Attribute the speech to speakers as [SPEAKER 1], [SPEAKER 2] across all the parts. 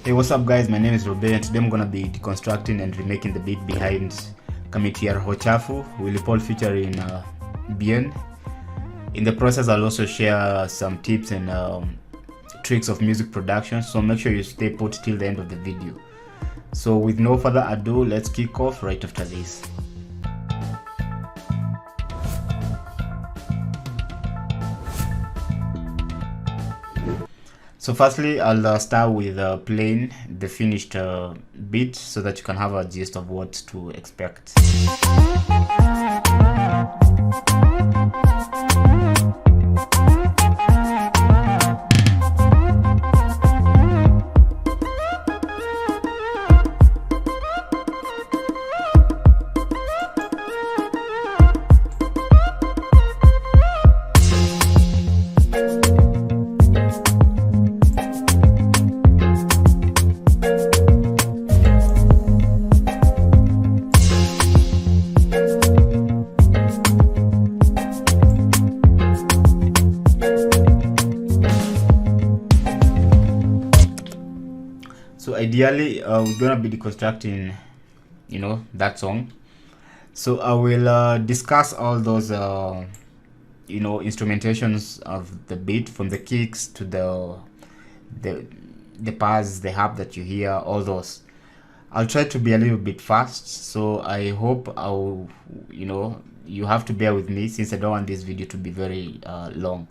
[SPEAKER 1] Hey, what's up guys, my name is Robe and today I'm gonna be deconstructing and remaking the beat behind Kamati Roho Chafu, Willy featuring Bien. In the process I'll also share some tips and tricks of music production, so make sure you stay put till the end of the video. So with no further ado, let's kick off right after this. So firstly, I'll start with playing the finished beat so that you can have a gist of what to expect. So ideally, we're gonna be deconstructing, that song. So I will discuss all those, instrumentations of the beat, from the kicks to the pads, the harp that you hear, all those. I'll try to be a little bit fast, so I hope you have to bear with me since I don't want this video to be very long.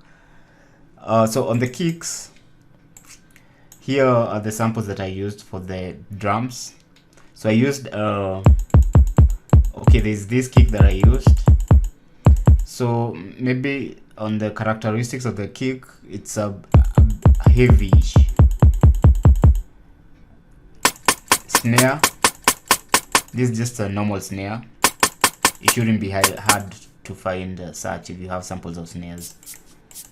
[SPEAKER 1] So on the kicks, here are the samples that I used for the drums. So I used okay, there's this kick that I used. So maybe on the characteristics of the kick, it's a heavy-ish. Snare, this is just a normal snare. It shouldn't be hard to find such if you have samples of snares.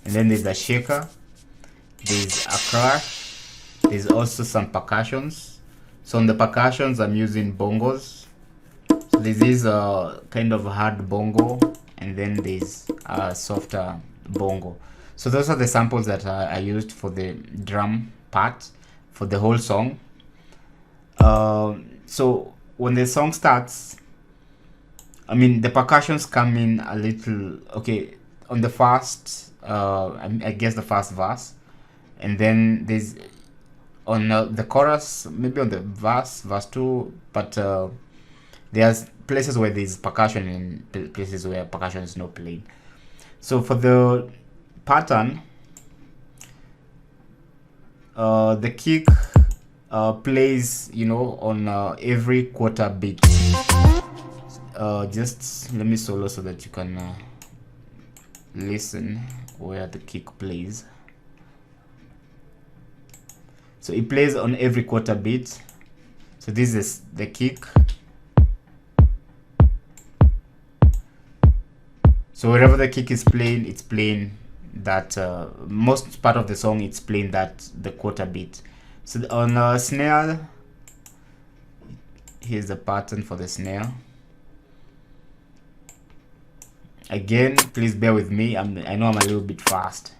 [SPEAKER 1] And then there's a shaker, there's a crash, there's also some percussions. So on the percussions, I'm using bongos. So this is a kind of hard bongo, and then there's a softer bongo. So those are the samples that I used for the drum part for the whole song. So when the song starts, the percussions come in a little, okay, on the first, I guess the first verse, and then there's on the chorus, maybe on the verse 2, but there's places where there's percussion and places where percussion is not played. So for the pattern, the kick plays, on every quarter beat. Just let me solo so that you can listen where the kick plays. So it plays on every quarter beat. So this is the kick. So wherever the kick is playing, it's playing that most part of the song, it's playing the quarter beat. So on snare, here's the pattern for the snare. Again, please bear with me. I know I'm a little bit fast.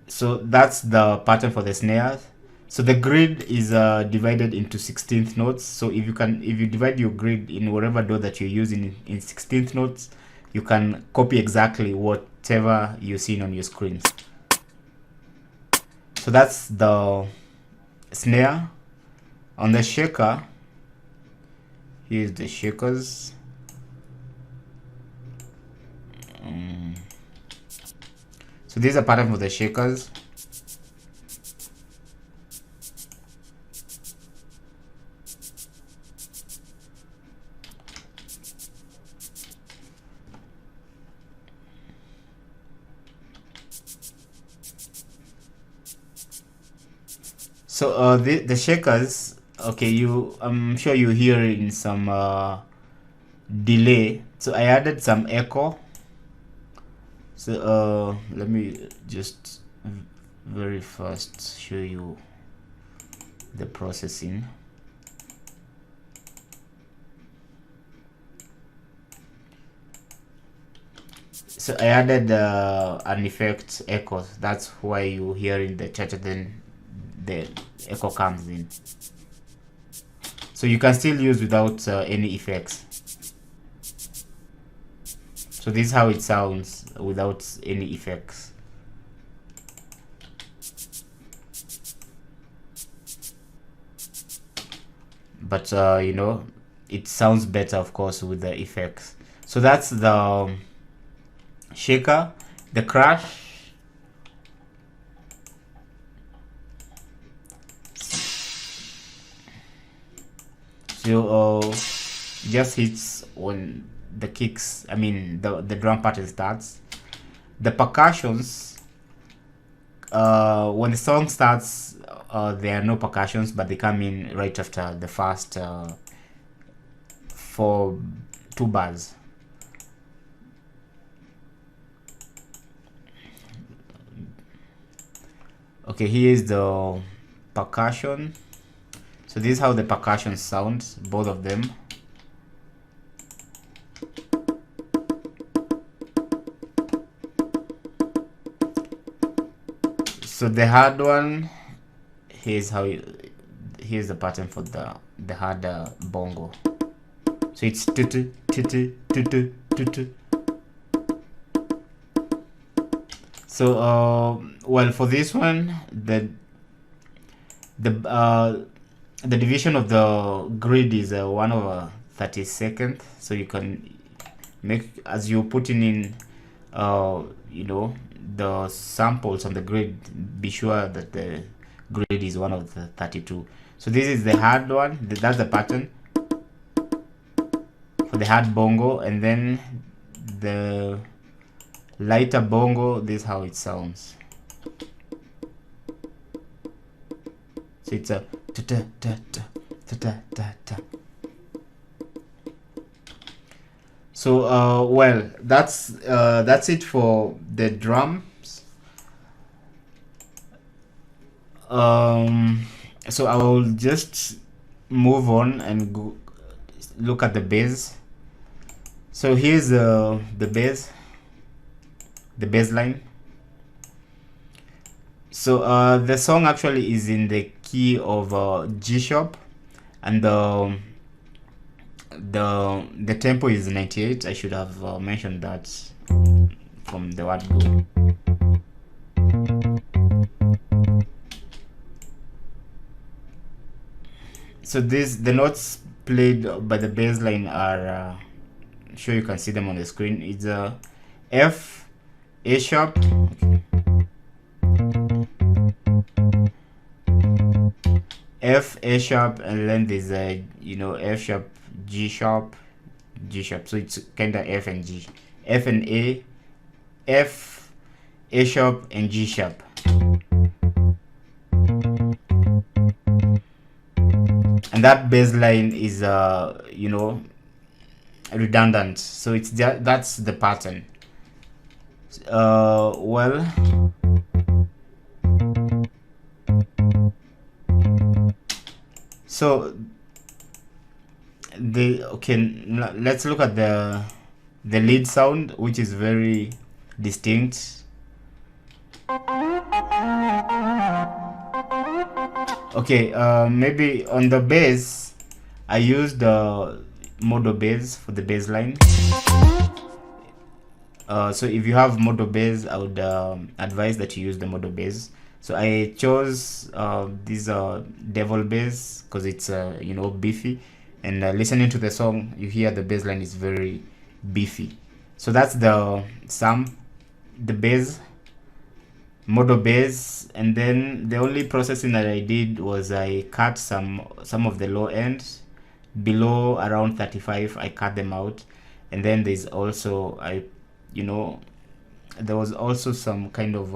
[SPEAKER 1] So that's the pattern for the snares. So the grid is divided into 16th notes. So if you divide your grid in whatever dot that you're using in 16th notes, you can copy exactly whatever you're seeing on your screens. So that's the snare. On the shaker, here's the shakers. So these are pattern for the shakers. So the shakers, okay, I'm sure you hear in some delay. So I added some echo. So let me just very fast show you the processing. So I added an effect echo. That's why you hear in the cha-cha, then the echo comes in. So you can still use without any effects. So this is how it sounds without any effects. But you know, it sounds better, of course, with the effects. So that's the shaker, the crash. So just hits when the kicks, I mean the drum pattern starts. The percussions, when the song starts, there are no percussions, but they come in right after the first two bars. Okay, here is the percussion. So this is how the percussion sounds, both of them. So the hard one, here's the pattern for the hard bongo. So it's tutu tutu tutu tutu. So well, for this one, the division of the grid is 1/32. So you can make, as you're putting in you know, the samples on the grid, be sure that the grid is 1/32. So this is the hard one, that's the pattern for the hard bongo, and then the lighter bongo, this is how it sounds. So it's a ta ta ta ta ta ta ta. So well, that's it for the drums. So I will just move on and go look at the bass. So here's the bass, the bass line. So the song actually is in the key of G sharp, and the tempo is 98. I should have mentioned that from the word go. So the notes played by the bass line are sure you can see them on the screen. It's a F, A sharp, F, A sharp, and then there's a, you know, F sharp, G sharp, G sharp. So it's kind of F and G, F and A, F, A sharp, and G sharp. And that bass line is you know, redundant. So it's that's the pattern. Well, so let's look at the lead sound, which is very distinct. Okay, maybe on the bass I used the modo bass for the bass line. So if you have modo bass, I would advise that you use the modo bass. So I chose this devil bass because it's you know, beefy, and listening to the song, you hear the bass line is very beefy. So that's the bass, modo bass, and then the only processing that I did was I cut some of the low ends below around 35. I cut them out, and then there's also there was also some kind of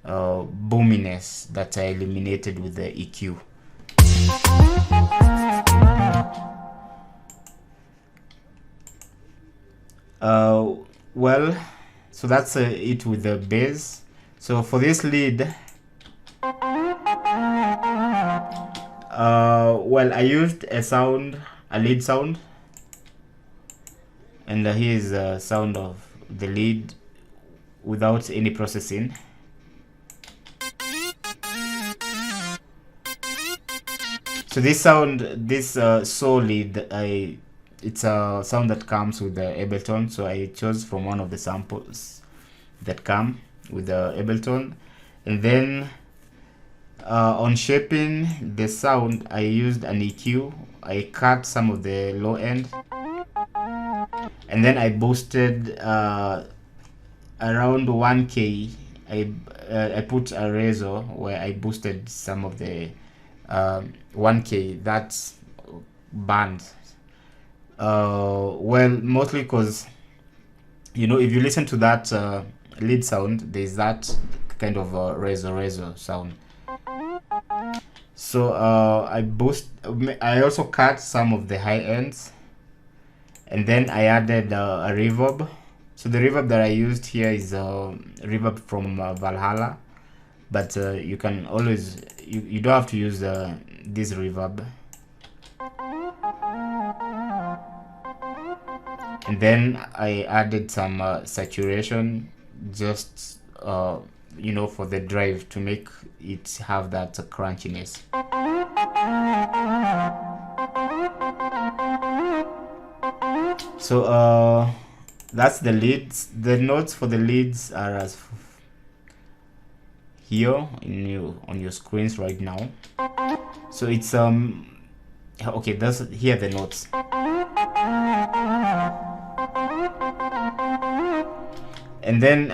[SPEAKER 1] boominess that I eliminated with the EQ. Well, so that's it with the bass. So for this lead, well, I used a lead sound, and here's a sound of the lead without any processing. So this sound, this Sol lead, it's a sound that comes with the Ableton, so I chose from one of the samples that come with the Ableton. And then on shaping the sound, I used an EQ. I cut some of the low end, and then I boosted around 1K. I put a razor where I boosted some of the 1K, that's band. Well, mostly because, you know, if you listen to that lead sound, there's that kind of razor sound. So I also cut some of the high ends, and then I added a reverb. So the reverb that I used here is reverb from Valhalla, but you can always, you don't have to use this reverb. And then I added some saturation, just you know, for the drive, to make it have that crunchiness. So that's the leads. The notes for the leads are as here on your screens right now. So it's okay, that's here the notes. And then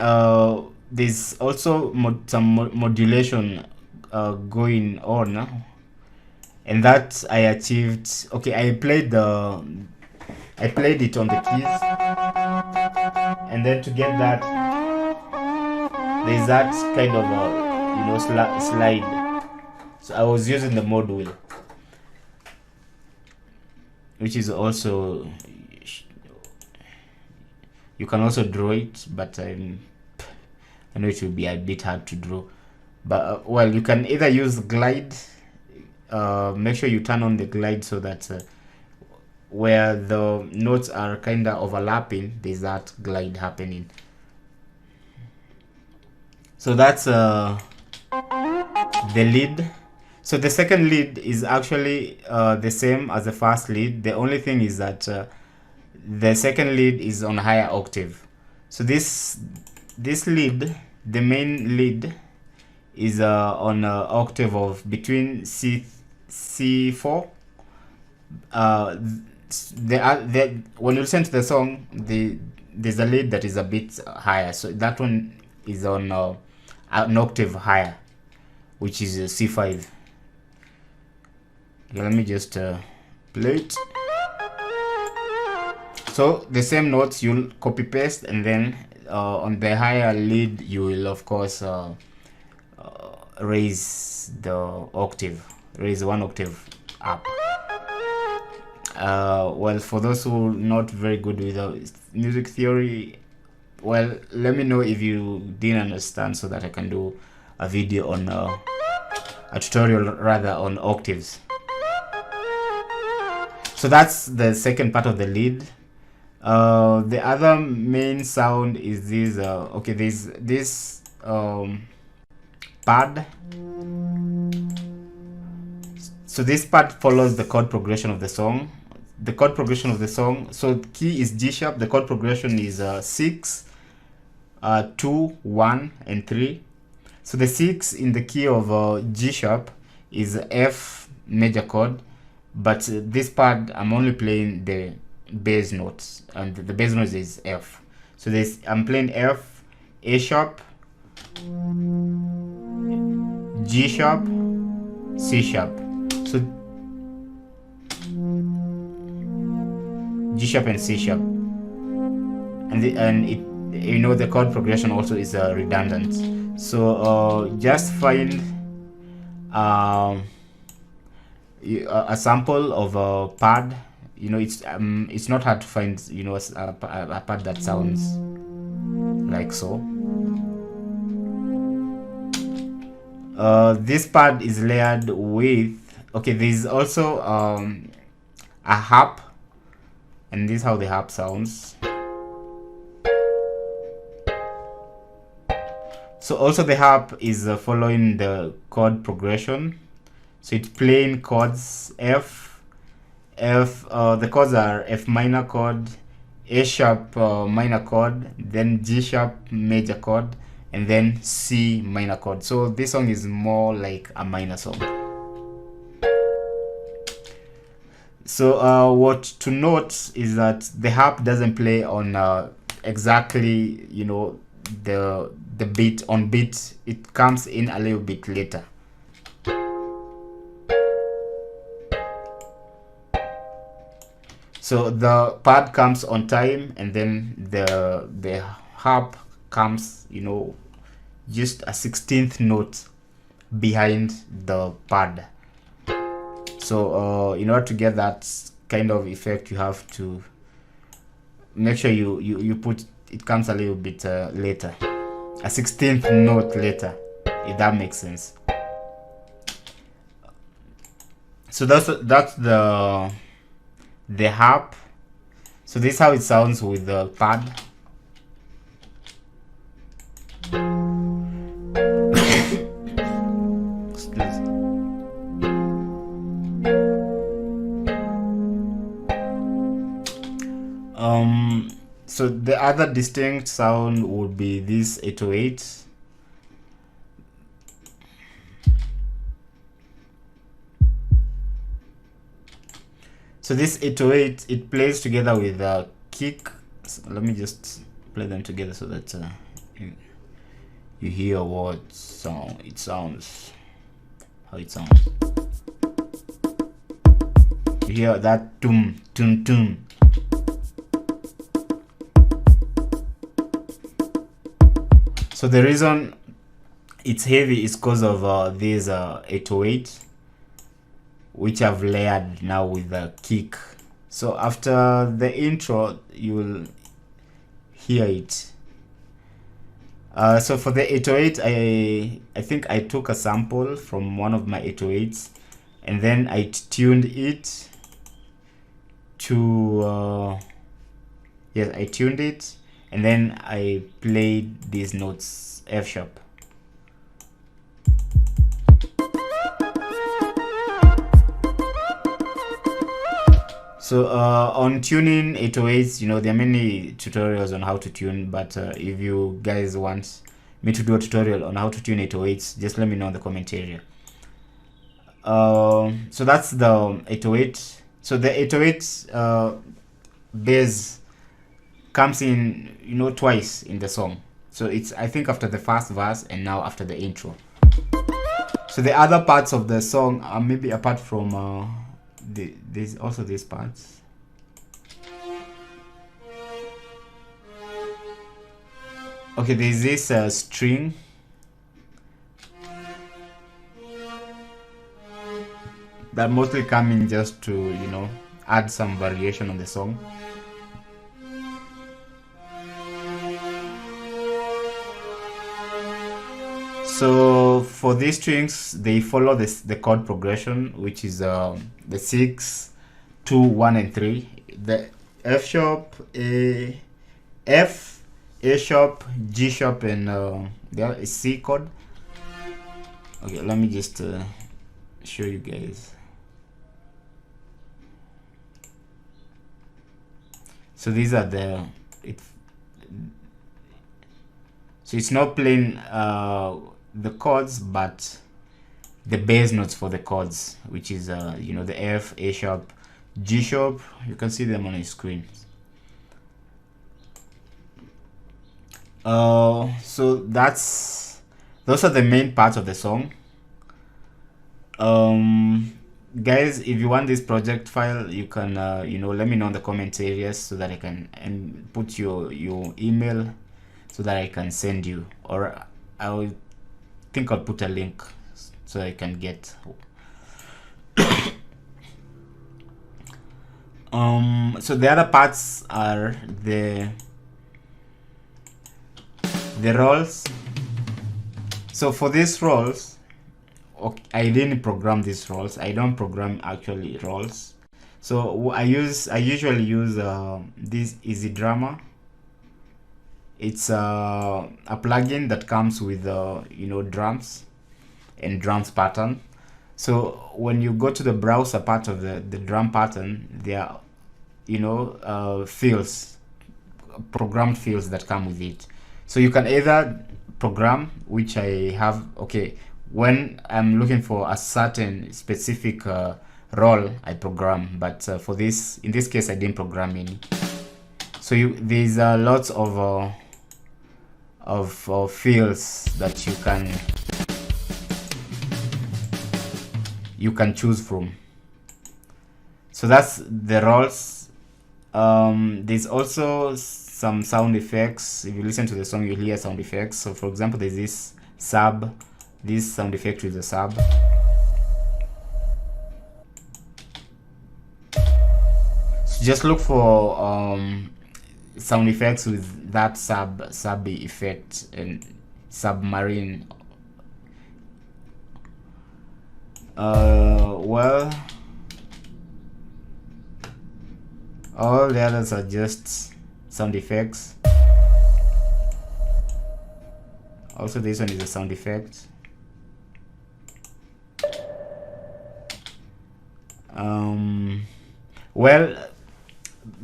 [SPEAKER 1] there's also some modulation going on, and that I achieved. Okay, I played it on the keys, and then to get that, there's that kind of you know, slide. So I was using the mod wheel, which is also, you can also draw it, but I know it will be a bit hard to draw. But well, you can either use glide. Make sure you turn on the glide so that where the notes are kind of overlapping, there's that glide happening. So that's the lead. So the second lead is actually the same as the first lead. The only thing is that the second lead is on higher octave. So this lead, the main lead, is on an octave of between C4. When you listen to the song, there's a lead that is a bit higher. So that one is on an octave higher, which is C5. Okay, let me just play it. So the same notes you'll copy paste, and then on the higher lead you will of course raise the octave, raise one octave up. Well, for those who are not very good with music theory, well, let me know if you didn't understand, so that I can do a video on a tutorial rather on octaves. So that's the second part of the lead. The other main sound is this. Okay, there's this pad. So this part follows the chord progression of the song. The chord progression of the song. So key is G sharp. The chord progression is 6, 2, 1, and 3. So the 6 in the key of G sharp is F major chord, but this part I'm only playing the bass notes, and the bass notes is F. So I'm playing F, A sharp, G sharp, C sharp. So G sharp and C sharp, and it, you know, the chord progression also is redundant. So just find a sample of a pad. You know, it's not hard to find, you know, a pad that sounds like so. This pad is layered with, okay, there's also a harp, and this is how the harp sounds. So also the harp is following the chord progression. So it's playing chords F. The chords are F minor chord, A sharp minor chord, then G sharp major chord, and then C minor chord. So this song is more like a minor song. So what to note is that the harp doesn't play on exactly, you know, the beat on beat. It comes in a little bit later. So the pad comes on time, and then the harp comes, you know, just a 16th note behind the pad. So in order to get that kind of effect, you have to make sure you put it comes a little bit later, a 16th note later, if that makes sense. So that's the harp. So this is how it sounds with the pad. So the other distinct sound would be this 808. So this 808, it plays together with a kick. So let me just play them together so that you hear what sound it sounds, how it sounds. You hear that tum tum tum. So the reason it's heavy is because of these 808, which I've layered now with the kick. So after the intro, you will hear it. So for the 808, I think I took a sample from one of my 808s, and then I tuned it to yes, I tuned it, and then I played these notes F sharp. So on tuning 808s, you know, there are many tutorials on how to tune, but if you guys want me to do a tutorial on how to tune 808s, just let me know in the comment area. So that's the 808. So the 808 bass comes in, you know, twice in the song. So it's, I think, after the first verse and now after the intro. So the other parts of the song are maybe apart from there's also these parts. Okay, there's this string. That mostly come in just to, you know, add some variation on the song. So for these strings, they follow the chord progression, which is the 6, 2, 1, and 3. The F sharp, F, A sharp, G sharp, and the C chord. Okay, let me just show you guys. So these are the so it's not playing the chords, but the bass notes for the chords, which is you know, the F, A sharp, G sharp. You can see them on your screen. So those are the main parts of the song. Guys, if you want this project file, you can you know, let me know in the comment areas so that I can and put your email so that I can send you, or I'll put a link so I can get so the other parts are the rolls. So for these rolls, okay, I didn't program these rolls. I don't program actually rolls. So I usually use this Easy Drummer. It's a plugin that comes with drums and drums pattern. So when you go to the browser part of the drum pattern, there are fields, programmed fields that come with it. So you can either program, which I have. Okay, when I'm looking for a certain specific role, I program, but in this case I didn't program any. So there's lots of fields that you can choose from. So that's the roles. There's also some sound effects. If you listen to the song, you'll hear sound effects. So for example, there's this sound effect with the sub. So just look for sound effects with that sub effect and submarine. Well, all the others are just sound effects. Also, this one is a sound effect. Well,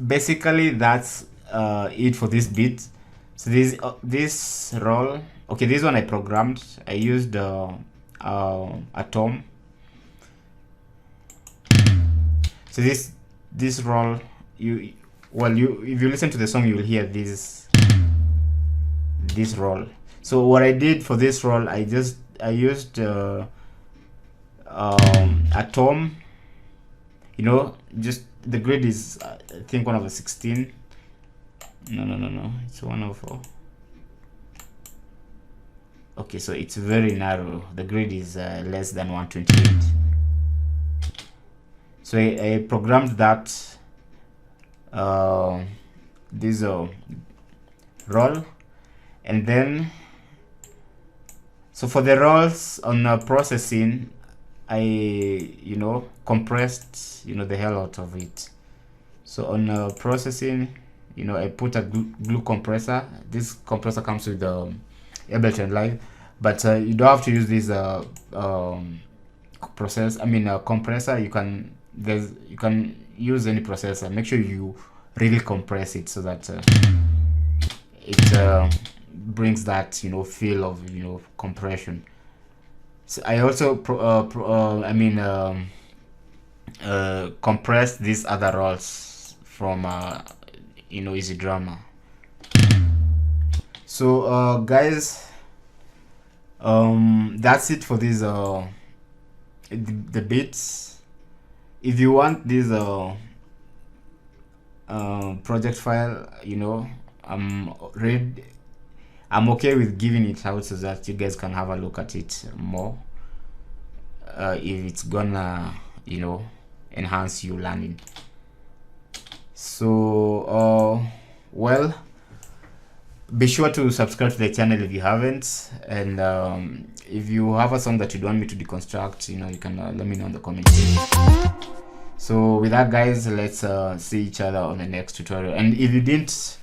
[SPEAKER 1] basically that's it for this beat. So this roll, okay, this one I programmed. I used a tom. So this roll, if you listen to the song, you will hear this roll. So what I did for this roll, I used a tom. Just the grid is I think 1/16. No, it's 1/4. Okay, so it's very narrow. The grid is less than 128. So I programmed that this roll, and then so for the rolls on processing, I compressed the hell out of it. So on processing, I put a glue compressor. This compressor comes with Ableton Live, but you don't have to use this compressor. You can use any processor. Make sure you really compress it so that it brings that feel of compression. So I also compress these other rolls from Easy Drama. So guys, that's it for this the beats. If you want this project file, I'm okay with giving it out so that you guys can have a look at it more, if it's gonna enhance your learning. So well, be sure to subscribe to the channel if you haven't, and if you have a song that you want me to deconstruct, you can let me know in the comments. So with that, guys, let's see each other on the next tutorial. And if you didn't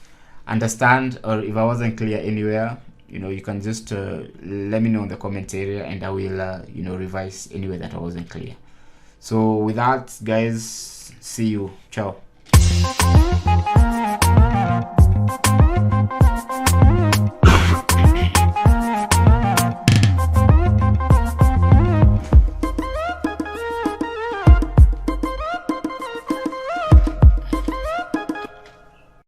[SPEAKER 1] understand, or if I wasn't clear anywhere, you can just let me know in the comment area, and I will revise anywhere that I wasn't clear. So with that, guys, see you. Ciao.